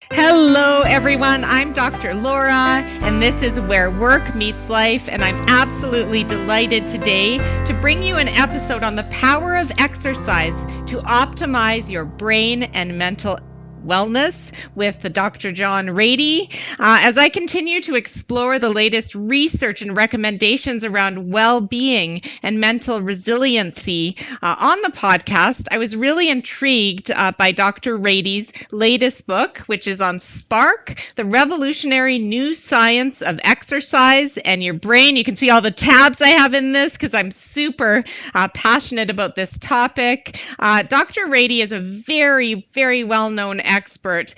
Hello, everyone. I'm Dr. Laura, and this is Where Work Meets Life. And I'm absolutely delighted today to bring you an episode on the power of exercise to optimize your brain and mental wellness with the Dr. John Ratey. As I continue to explore the latest research and recommendations around well-being and mental resiliency on the podcast, I was really intrigued by Dr. Ratey's latest book, which is on Spark, the revolutionary new science of exercise and your brain. You can see all the tabs I have in this because I'm super passionate about this topic. Dr. Ratey is a very, very well-known expert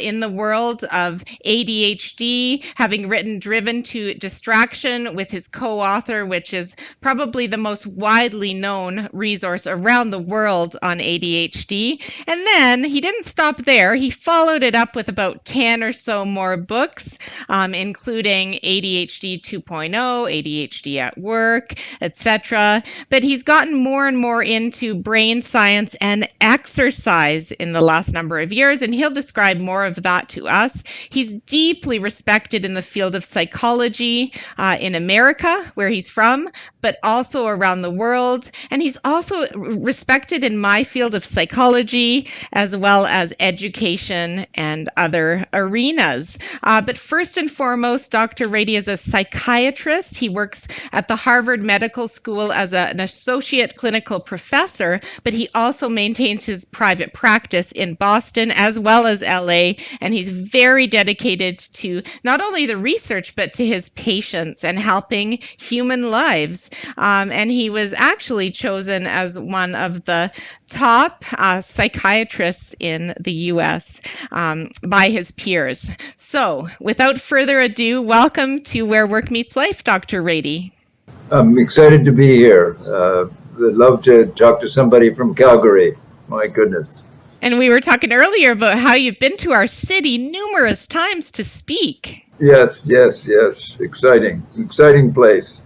in the world of ADHD, having written Driven to Distraction with his co-author, which is probably the most widely known resource around the world on ADHD. And then he didn't stop there. He followed it up with about 10 or so more books, including ADHD 2.0, ADHD at Work, etc. But he's gotten more and more into brain science and exercise in the last number of years, and he'll describe more of that to us. He's deeply respected in the field of psychology in America, where he's from, but also around the world. And he's also respected in my field of psychology, as well as education and other arenas. But first and foremost, Dr. Ratey is a psychiatrist. He works at the Harvard Medical School as an associate clinical professor, but he also maintains his private practice in Boston as well as LA, and he's very dedicated to not only the research, but to his patients and helping human lives. And he was actually chosen as one of the top psychiatrists in the US by his peers. So without further ado, welcome to Where Work Meets Life, Dr. Ratey. I'm excited to be here. I'd love to talk to somebody from Calgary. My goodness. And we were talking earlier about how you've been to our city numerous times to speak. Yes. Exciting place.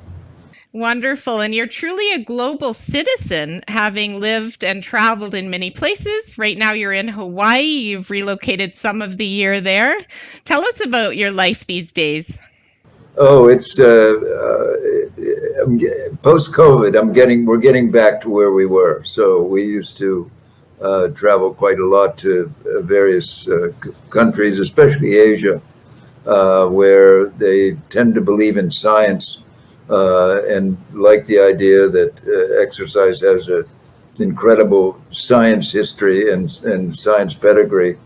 Wonderful. And you're truly a global citizen, having lived and traveled in many places. Right now you're in Hawaii. You've relocated some of the year there. Tell us about your life these days. Oh, it's post-COVID. We're getting back to where we were. So we used to travel quite a lot to various countries, especially Asia, where they tend to believe in science and like the idea that exercise has an incredible science history and science pedigree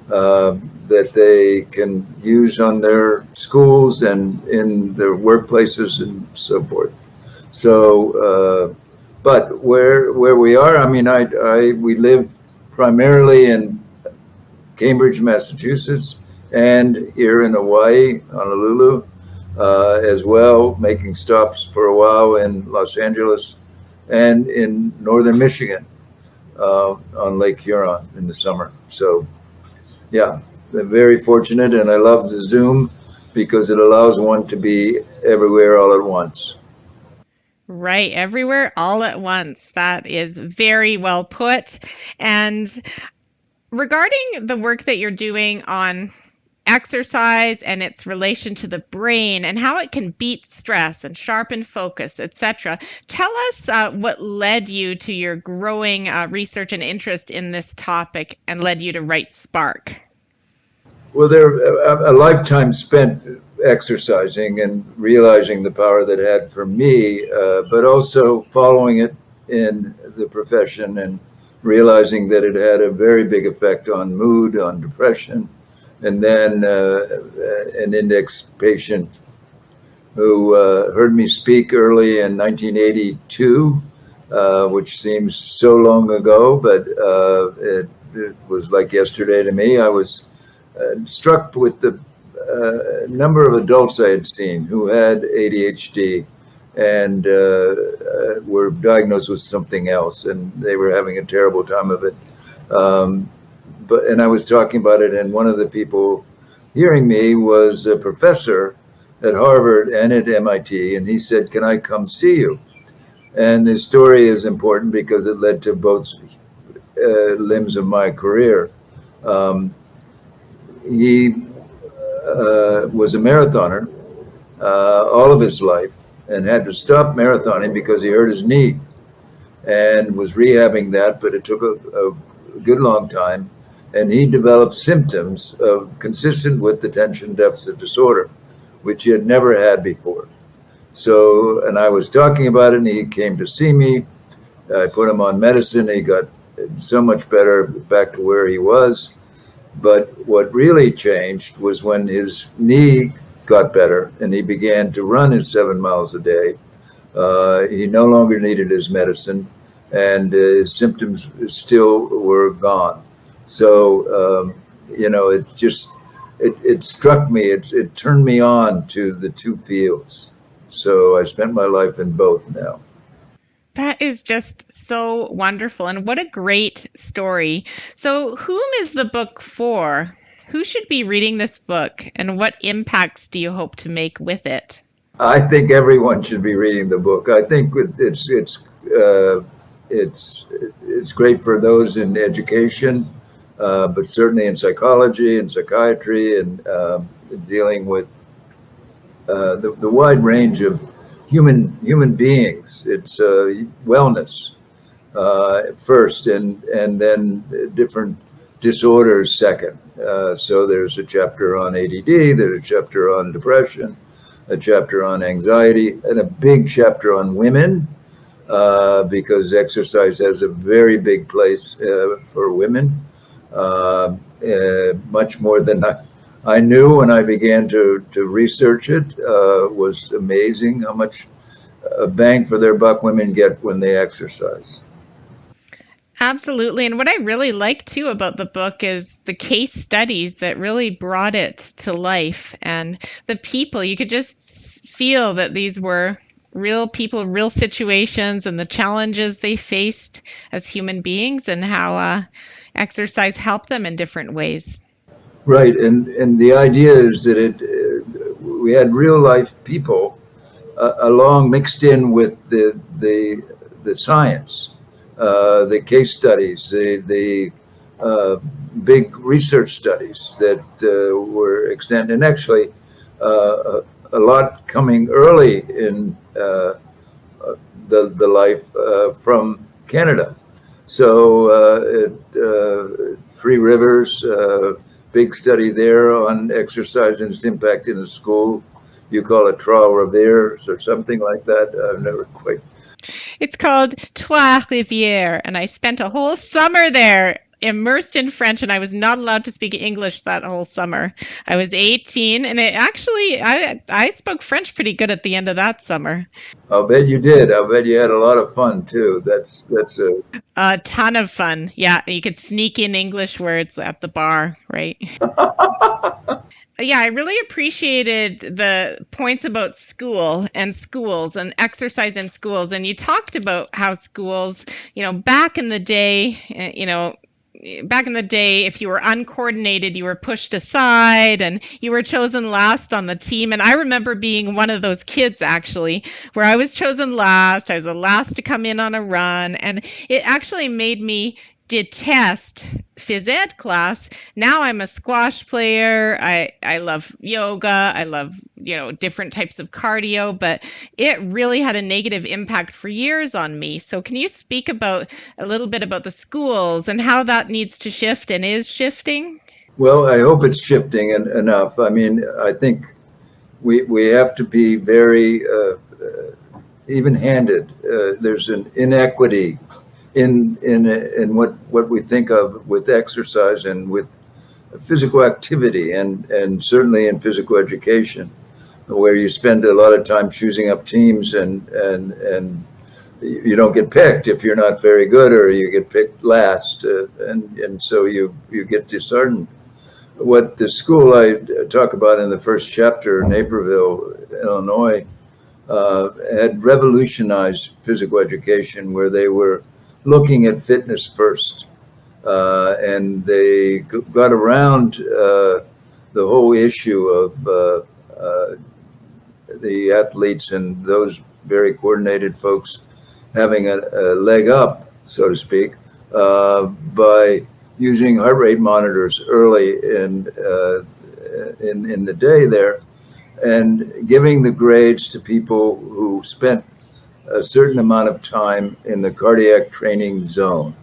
that they can use on their schools and in their workplaces and so forth. So, but where we are, I mean, we live primarily in Cambridge, Massachusetts, and here in Hawaii, Honolulu, as well, making stops for a while in Los Angeles and in northern Michigan on Lake Huron in the summer. So, yeah, I'm very fortunate, and I love the Zoom because it allows one to be everywhere all at once. Right, everywhere all at once. That is very well put. And regarding the work that you're doing on exercise and its relation to the brain and how it can beat stress and sharpen focus, etc. Tell us what led you to your growing research and interest in this topic and led you to write Spark. Well, there a lifetime spent exercising and realizing the power that it had for me, but also following it in the profession and realizing that it had a very big effect on mood, on depression. And then an index patient who heard me speak early in 1982, which seems so long ago, but it was like yesterday to me. I was struck with the number of adults I had seen who had ADHD and were diagnosed with something else, and they were having a terrible time of it. And I was talking about it, and one of the people hearing me was a professor at Harvard and at MIT, and he said, "Can I come see you?" And the story is important because it led to both limbs of my career. he was a marathoner all of his life and had to stop marathoning because he hurt his knee and was rehabbing that, but it took a good long time. And he developed symptoms consistent with attention deficit disorder, which he had never had before. So, and I was talking about it, and he came to see me. I put him on medicine. He got so much better, back to where he was. But what really changed was when his knee got better and he began to run his 7 miles a day. He no longer needed his medicine, and his symptoms still were gone. So, it struck me. It turned me on to the two fields. So I spent my life in both now. That is just so wonderful. And what a great story. So, whom is the book for? Who should be reading this book? And what impacts do you hope to make with it? I think everyone should be reading the book. I think it's great for those in education, but certainly in psychology and psychiatry and dealing with the wide range of human beings. It's wellness first, and then different disorders second. So there's a chapter on ADD, there's a chapter on depression, a chapter on anxiety, and a big chapter on women, because exercise has a very big place for women, much more than I knew when I began to research it. Was amazing how much bang for their buck women get when they exercise. Absolutely. And what I really like too about the book is the case studies that really brought it to life, and the people. You could just feel that these were real people, real situations, and the challenges they faced as human beings, and how exercise helped them in different ways. Right, and the idea is that we had real life people along mixed in with the science, the case studies, the big research studies that were extended, and actually a lot coming early in the life from Canada. So Three Rivers, big study there on exercise and its impact in the school. You call it Trois Rivières or something like that. I've never quite. It's called Trois Rivières, and I spent a whole summer there immersed in French, and I was not allowed to speak English that whole summer. I was 18, and I spoke French pretty good at the end of that summer. I'll bet you did. I'll bet you had a lot of fun too. That's A ton of fun. Yeah, you could sneak in English words at the bar, right? Yeah, I really appreciated the points about school and schools and exercise in schools. And you talked about how schools, back in the day, if you were uncoordinated, you were pushed aside and you were chosen last on the team. And I remember being one of those kids, actually, where I was chosen last. I was the last to come in on a run. And it actually made me detest phys ed class. Now I'm a squash player. I love yoga. I love, different types of cardio, but it really had a negative impact for years on me. So can you speak a little bit about the schools and how that needs to shift and is shifting? well. I hope it's shifting enough. I mean, I think we have to be very even-handed. There's an inequity in what we think of with exercise and with physical activity, and certainly in physical education, where you spend a lot of time choosing up teams, and you don't get picked if you're not very good, or you get picked last, and so you get disheartened. What the school I talk about in the first chapter, Naperville, Illinois, had revolutionized physical education, where they were looking at fitness first. And they got around the whole issue of the athletes and those very coordinated folks having a leg up, so to speak, by using heart rate monitors early in the day there, and giving the grades to people who spent a certain amount of time in the cardiac training zone,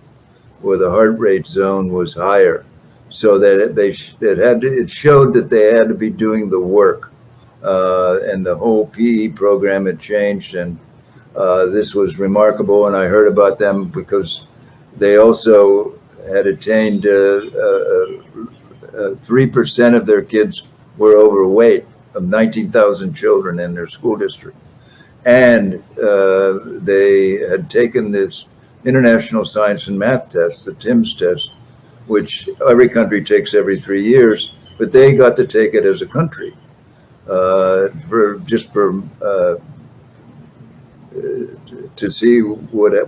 where the heart rate zone was higher, so that it showed that they had to be doing the work, and the whole PE program had changed, and this was remarkable. And I heard about them because they also had attained 3% of their kids were overweight, of 19,000 children in their school district. And they had taken this International Science and Math test, the TIMSS test, which every country takes every 3 years, but they got to take it as a country to see where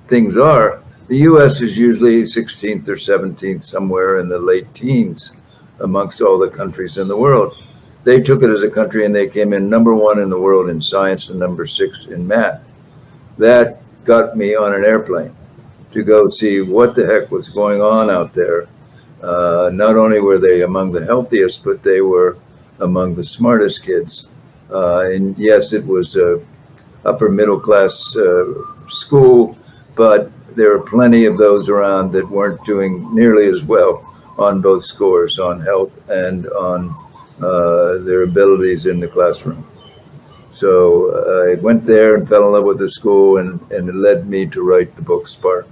things are. The U.S. is usually 16th or 17th, somewhere in the late teens amongst all the countries in the world. They took it as a country and they came in #1 in the world in science and #6 in math. That got me on an airplane to go see what the heck was going on out there. Not only were they among the healthiest, but they were among the smartest kids. And yes, it was a upper middle class school, but there are plenty of those around that weren't doing nearly as well on both scores, on health and on their abilities in the classroom. So I went there and fell in love with the school, and it led me to write the book Spark.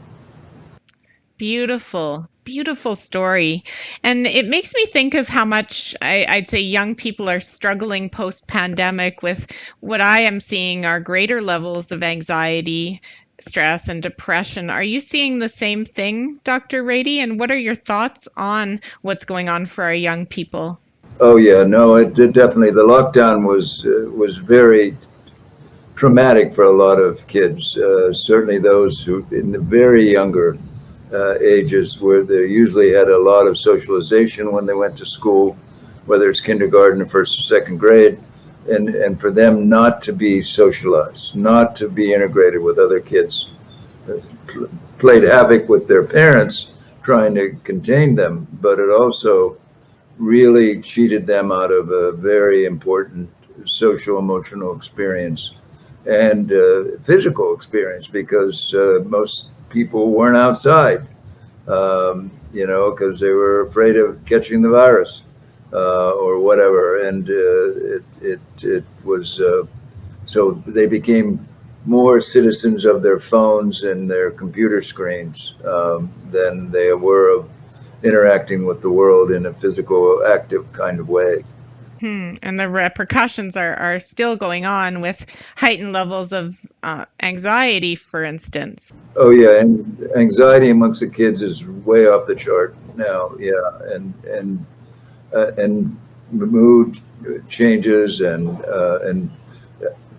Beautiful, beautiful story. And it makes me think of how much I'd say young people are struggling post-pandemic with what I am seeing are greater levels of anxiety, stress, and depression. Are you seeing the same thing, Dr. Ratey? And what are your thoughts on what's going on for our young people? Oh yeah, no, it definitely. The lockdown was very traumatic for a lot of kids. Certainly those who in the very younger ages, where they usually had a lot of socialization when they went to school, whether it's kindergarten or first or second grade, and for them not to be socialized, not to be integrated with other kids, played havoc with their parents trying to contain them, but it also really cheated them out of a very important social emotional experience and physical experience, because most people weren't outside, because they were afraid of catching the virus or whatever. And it was so they became more citizens of their phones and their computer screens than they were of interacting with the world in a physical, active kind of way. And the repercussions are still going on with heightened levels of anxiety, for instance. Oh yeah, and anxiety amongst the kids is way off the chart now. Yeah, and mood changes, and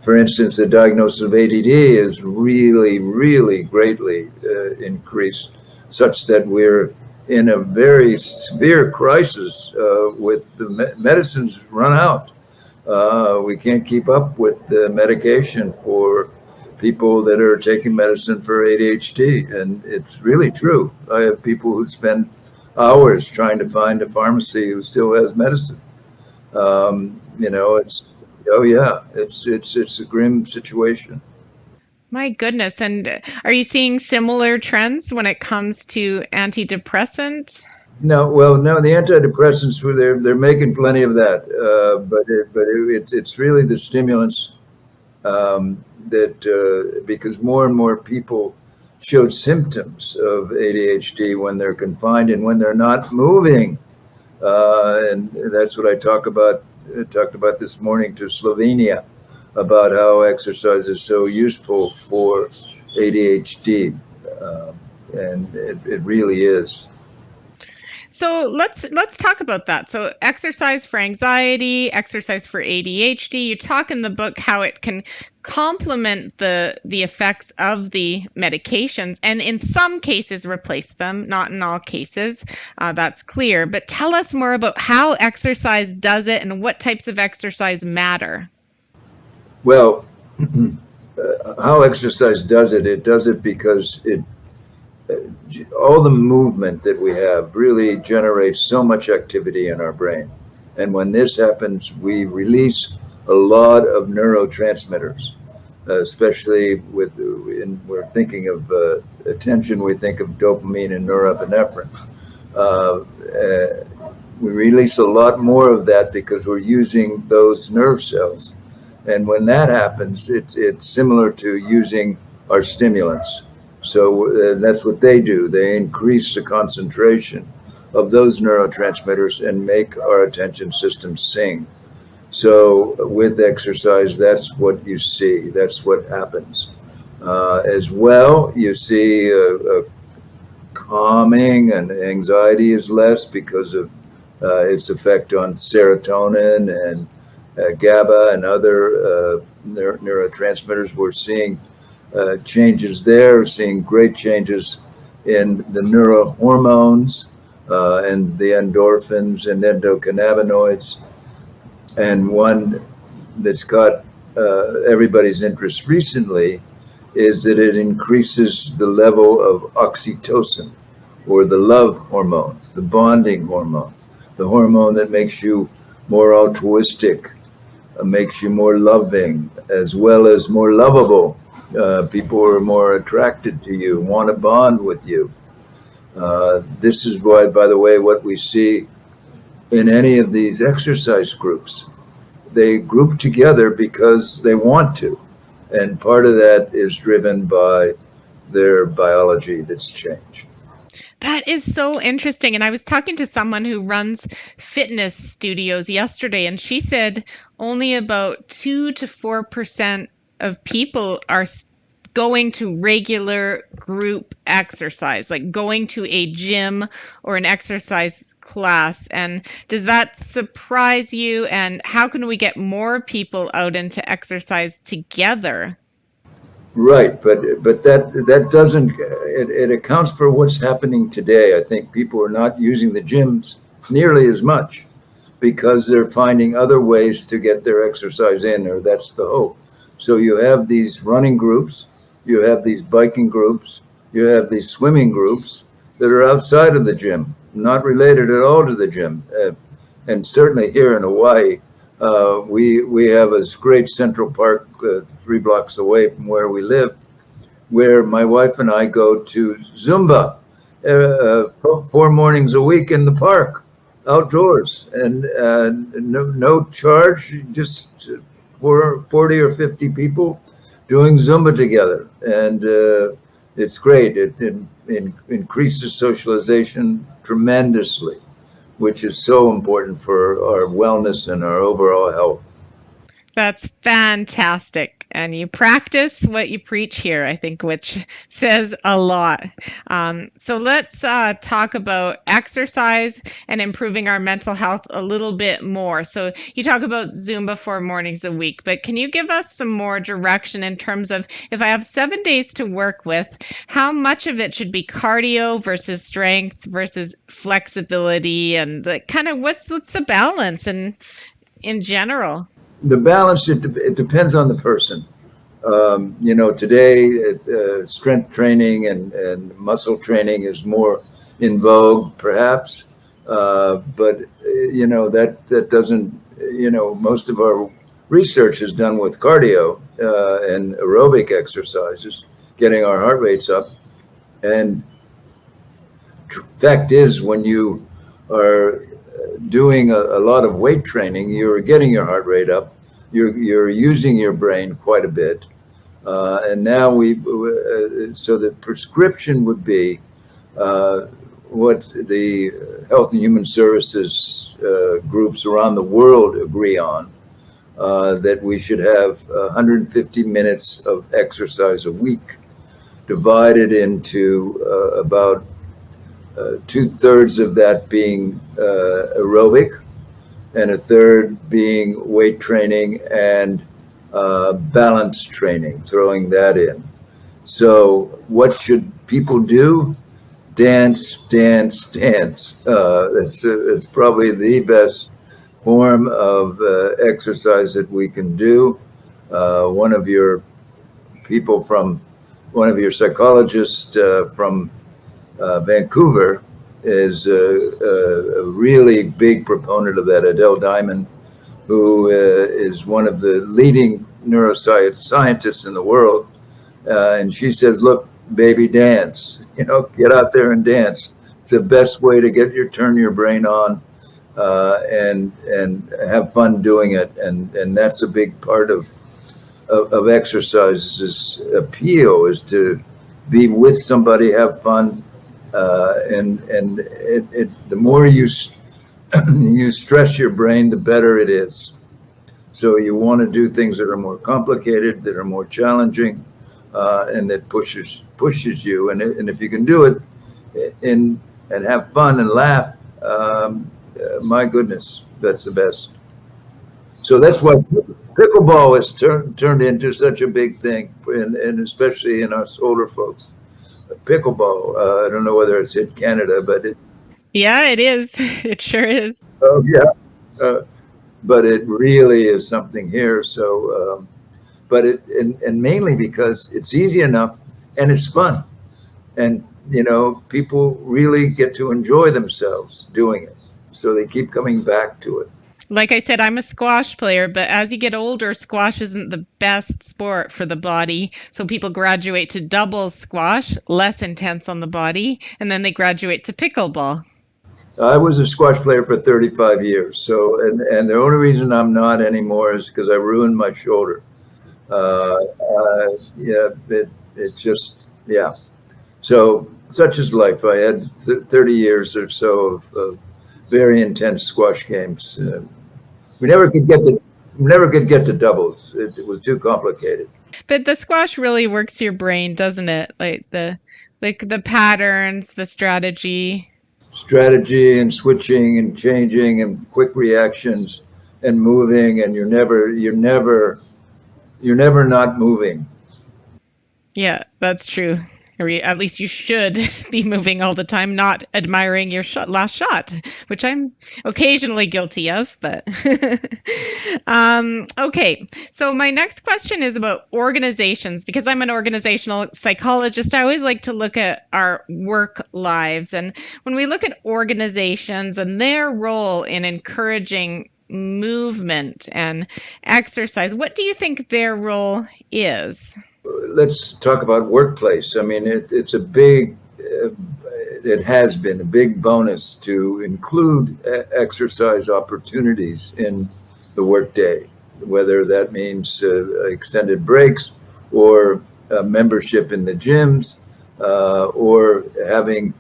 for instance, the diagnosis of ADD is really, really greatly increased, such that we're in a very severe crisis with the medicines run out. We can't keep up with the medication for people that are taking medicine for ADHD. And it's really true. I have people who spend hours trying to find a pharmacy who still has medicine. It's a grim situation. My goodness. And are you seeing similar trends when it comes to antidepressants? No, well, no, the antidepressants they're making plenty of that, it's really the stimulants that because more and more people showed symptoms of ADHD when they're confined and when they're not moving, and that's what I talked about this morning to Slovenia, about how exercise is so useful for ADHD, and it really is. So let's talk about that. So exercise for anxiety, exercise for ADHD. You talk in the book how it can complement the effects of the medications, and in some cases replace them, not in all cases. That's clear. But tell us more about how exercise does it and what types of exercise matter. Well, how exercise does it? It does it because all the movement that we have really generates so much activity in our brain. And when this happens, we release a lot of neurotransmitters, especially we're thinking of attention, we think of dopamine and norepinephrine. Uh, uh, we release a lot more of that because we're using those nerve cells. And when that happens, it's similar to using our stimulants. So that's what they do. They increase the concentration of those neurotransmitters and make our attention system sing. So with exercise, that's what you see. That's what happens. As well, you see calming, and anxiety is less because of its effect on serotonin and GABA and other neurotransmitters. We're seeing changes there, seeing great changes in the neurohormones and the endorphins and endocannabinoids. And one that's got everybody's interest recently is that it increases the level of oxytocin, or the love hormone, the bonding hormone, the hormone that makes you more altruistic, makes you more loving, as well as more lovable. People are more attracted to you, want to bond with you. This is why, by the way, what we see in any of these exercise groups, they group together because they want to. And part of that is driven by their biology that's changed. That is so interesting. And I was talking to someone who runs fitness studios yesterday, and she said only about 2 to 4% of people are going to regular group exercise, like going to a gym or an exercise class. And does that surprise you? And how can we get more people out into exercise together? Right, but that doesn't it accounts for what's happening today. I think people are not using the gyms nearly as much because they're finding other ways to get their exercise in, or that's the hope. So you have these running groups, you have these biking groups, you have these swimming groups that are outside of the gym, not related at all to the gym. And certainly here in Hawaii, we have a great Central Park 3 blocks away from where we live, where my wife and I go to Zumba 4 mornings a week in the park, outdoors, and no charge, just for 40 or 50 people doing Zumba together. And it's great. It increases socialization tremendously, which is so important for our wellness and our overall health. That's fantastic. And you practice what you preach here, I think, which says a lot. So let's talk about exercise and improving our mental health a little bit more. So you talk about Zumba 4 mornings a week, but can you give us some more direction in terms of, if I have 7 days to work with, how much of it should be cardio versus strength versus flexibility, and kind of what's the balance and in general? The balance, it depends on the person. Today strength training and muscle training is more in vogue, perhaps, but that doesn't. Most of our research is done with cardio and aerobic exercises, getting our heart rates up. And fact is, when you are doing a lot of weight training, you're getting your heart rate up. You're using your brain quite a bit, and now so the prescription would be what the Health and Human Services groups around the world agree on, that we should have 150 minutes of exercise a week, divided into about 2/3 of that being aerobic, and a third being weight training and balance training, throwing that in. So what should people do? Dance, dance, dance. It's probably the best form of exercise that we can do. One of your psychologists from Vancouver is a really big proponent of that. Adele Diamond, who is one of the leading neuroscience scientists in the world, and she says, "Look, baby, dance. Get out there and dance. It's the best way to turn your brain on, and have fun doing it. And that's a big part of exercise's appeal, is to be with somebody, have fun, and the more you you stress your brain, the better it is. So you want to do things that are more complicated, that are more challenging, and that pushes you. And if you can do it and have fun and laugh, my goodness, that's the best. So that's why pickleball has turned into such a big thing, and especially in us older folks. Pickleball. I don't know whether it's in Canada, but Yeah, it is. It sure is. oh yeah, but it really is something here. So, but and mainly because it's easy enough and it's fun, and people really get to enjoy themselves doing it, so they keep coming back to it. Like I said, I'm a squash player, but as you get older, squash isn't the best sport for the body. So people graduate to doubles squash, less intense on the body, and then they graduate to pickleball. I was a squash player for 35 years. So, and the only reason I'm not anymore is because I ruined my shoulder. Yeah, it's just, yeah. So, such is life. I had 30 years or so of very intense squash games. We never could get to doubles. It was too complicated. But the squash really works your brain, doesn't it? Like the patterns, the strategy. Strategy and switching and changing and quick reactions and moving, and you're never not moving. Yeah, that's true. Or at least you should be moving all the time, not admiring your last shot, which I'm occasionally guilty of. But okay, so my next question is about organizations, because I'm an organizational psychologist. I always like to look at our work lives, and when we look at organizations and their role in encouraging movement and exercise, what do you think their role is? Let's talk about workplace. I mean, it's a big, it has been a big bonus to include exercise opportunities in the workday, whether that means extended breaks or membership in the gyms, or having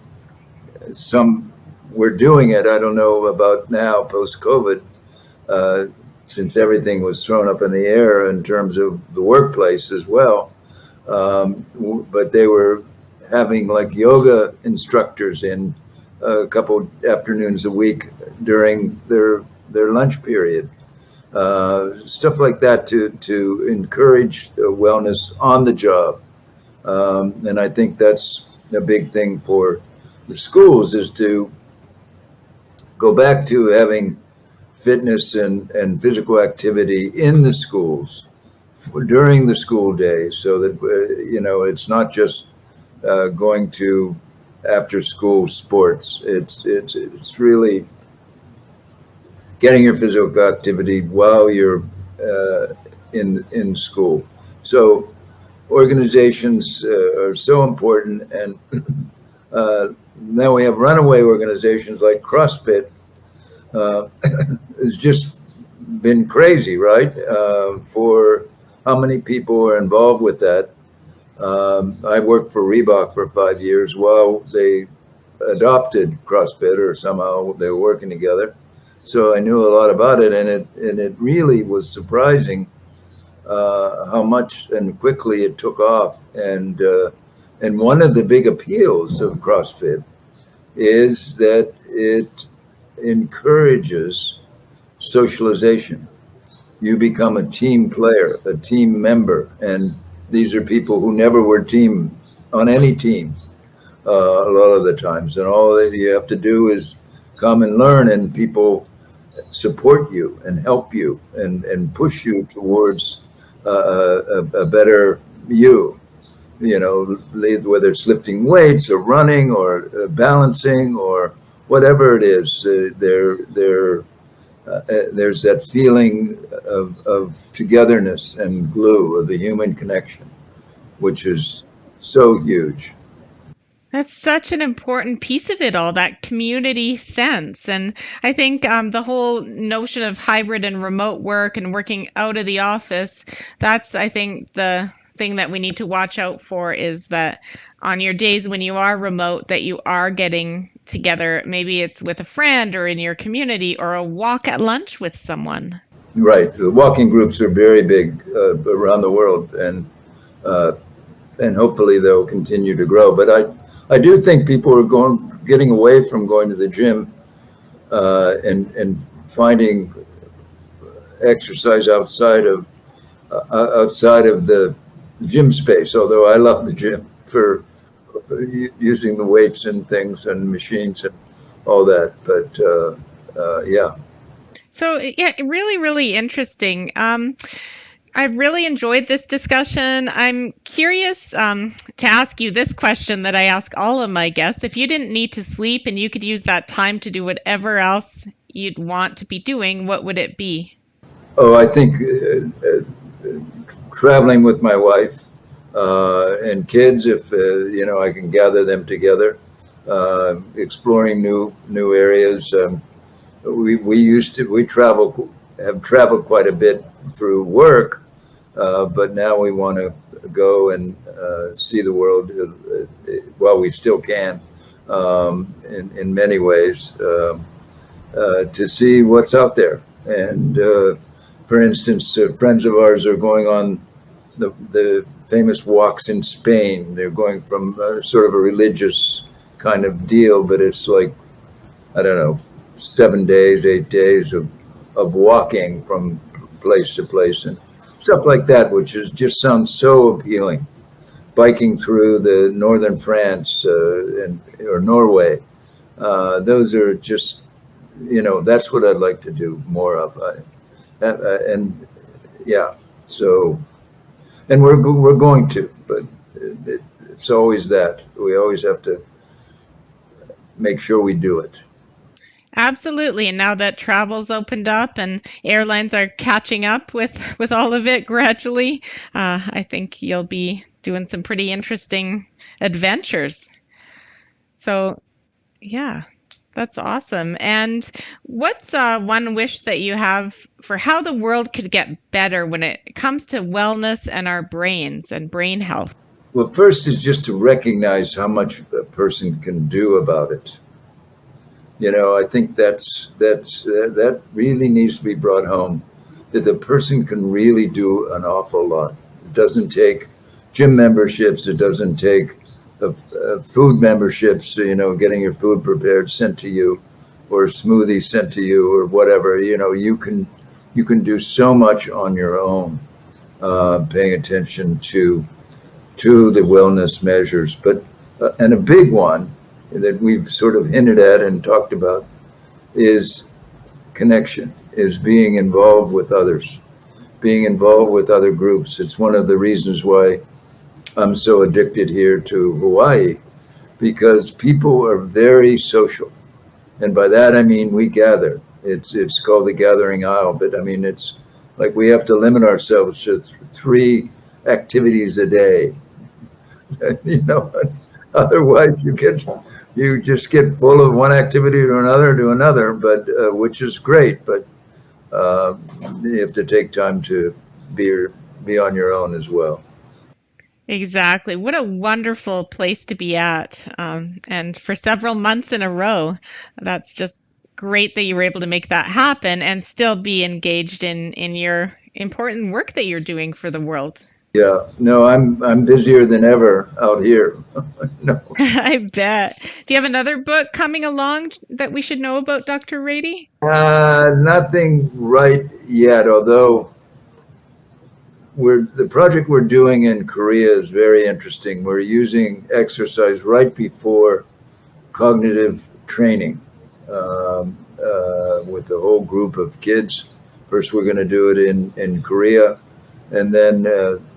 some. We're doing it. I don't know about now post COVID, uh, since everything was thrown up in the air in terms of the workplace as well. But they were having like yoga instructors in a couple afternoons a week during their lunch period, stuff like that to encourage wellness on the job. And I think that's a big thing for the schools, is to go back to having fitness and physical activity in the schools during the school day, so that it's not just going to after school sports. It's really getting your physical activity while you're in school. So organizations are so important, and now we have runaway organizations like CrossFit. It's just been crazy, right? For how many people are involved with that. I worked for Reebok for 5 years while they adopted CrossFit, or somehow they were working together. So I knew a lot about it, and it really was surprising how much and quickly it took off. And one of the big appeals of CrossFit is that it encourages socialization. You become a team player, a team member, and these are people who never were team on any team a lot of the times, and all that you have to do is come and learn, and people support you and help you and push you towards a better you. whether it's lifting weights or running or balancing or whatever it is, there's that feeling of togetherness and glue of the human connection, which is so huge. That's such an important piece of it all, that community sense. And I think the whole notion of hybrid and remote work and working out of the office, that's, I think, the thing that we need to watch out for is that on your days when you are remote, that you are getting together. Maybe it's with a friend or in your community or a walk at lunch with someone. Right. The walking groups are very big around the world, and hopefully they'll continue to grow. But I do think people are getting away from going to the gym and finding exercise outside of the gym space. Although I love the gym for using the weights and things and machines and all that. But yeah. So, yeah, really, really interesting. I really enjoyed this discussion. I'm curious to ask you this question that I ask all of my guests. If you didn't need to sleep and you could use that time to do whatever else you'd want to be doing, what would it be? Oh, I think traveling with my wife and kids, if I can gather them together, exploring new areas. We have traveled quite a bit through work, but now we want to go and see the world while we still can, in many ways, to see what's out there. And for instance, friends of ours are going on the famous walks in Spain. They're going from sort of a religious kind of deal, but it's like, I don't know, 7 days, 8 days of walking from place to place and stuff like that, which just sounds so appealing. Biking through the northern France or Norway, those are just, that's what I'd like to do more of. And yeah, so, and we're going to, but it's always that we always have to make sure we do it. Absolutely. And now that travel's opened up and airlines are catching up with all of it gradually, I think you'll be doing some pretty interesting adventures. So, yeah, that's awesome. And what's one wish that you have for how the world could get better when it comes to wellness and our brains and brain health? Well, first is just to recognize how much a person can do about it. I think that really needs to be brought home, that the person can really do an awful lot. It doesn't take gym memberships. It doesn't take food memberships, getting your food prepared, sent to you, or smoothies sent to you, or whatever. You can do so much on your own, paying attention to the wellness measures. But and a big one that we've sort of hinted at and talked about is connection, is being involved with others, being involved with other groups. It's one of the reasons why I'm so addicted here to Hawaii, because people are very social. And by that, I mean, we gather. It's called the Gathering Isle, but I mean, it's like we have to limit ourselves to 3 activities a day. Otherwise you just get full of one activity to another, but which is great, but you have to take time to be on your own as well. Exactly. What a wonderful place to be at. And for several months in a row, that's just great that you were able to make that happen and still be engaged in your important work that you're doing for the world. Yeah, no, I'm busier than ever out here. No. I bet. Do you have another book coming along that we should know about, Dr. Ratey? Nothing right yet, although the project we're doing in Korea is very interesting. We're using exercise right before cognitive training with a whole group of kids. First, we're going to do it in Korea, and then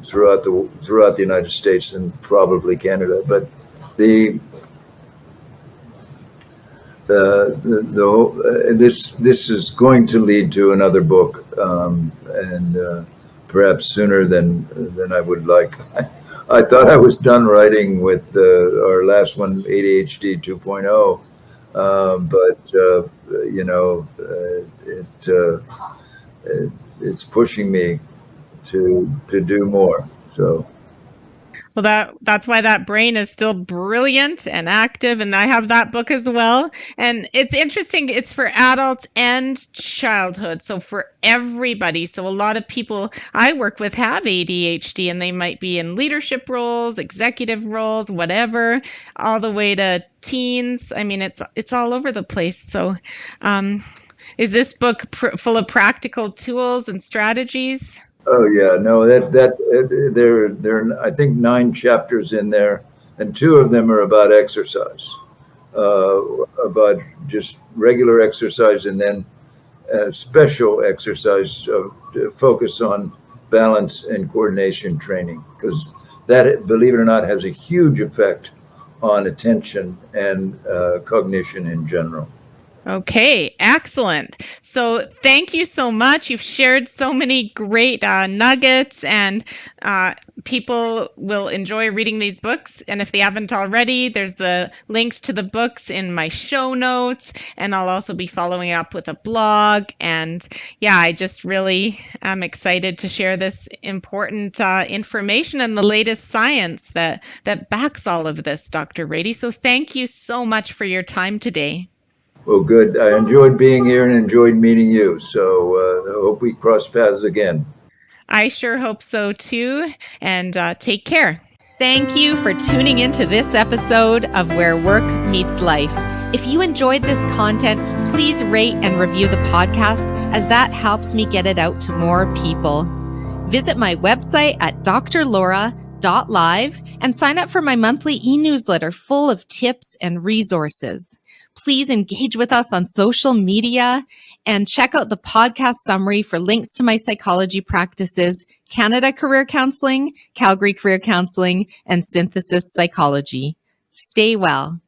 throughout the United States and probably Canada. But the this is going to lead to another book, and perhaps sooner than I would like. I thought I was done writing with our last one, ADHD 2.0, but it's pushing me to do more. So. Well, that's why that brain is still brilliant and active, and I have that book as well. And it's interesting, it's for adults and childhood, so for everybody. So a lot of people I work with have ADHD, and they might be in leadership roles, executive roles, whatever, all the way to teens. I mean, it's all over the place. So is this book full of practical tools and strategies? Oh yeah, no, there are I think 9 chapters in there, and 2 of them are about exercise, about just regular exercise, and then special exercise to focus on balance and coordination training, because that, believe it or not, has a huge effect on attention and cognition in general. Okay, excellent. So thank you so much. You've shared so many great nuggets, and people will enjoy reading these books. And if they haven't already, there's the links to the books in my show notes, and I'll also be following up with a blog. And yeah, I just really am excited to share this important information and the latest science that backs all of this, Dr. Ratey. So thank you so much for your time today. Well, good. I enjoyed being here and enjoyed meeting you. So I hope we cross paths again. I sure hope so too. And take care. Thank you for tuning into this episode of Where Work Meets Life. If you enjoyed this content, please rate and review the podcast, as that helps me get it out to more people. Visit my website at drlaura.live and sign up for my monthly e-newsletter full of tips and resources. Please engage with us on social media and check out the podcast summary for links to my psychology practices, Canada Career Counseling, Calgary Career Counseling, and Synthesis Psychology. Stay well.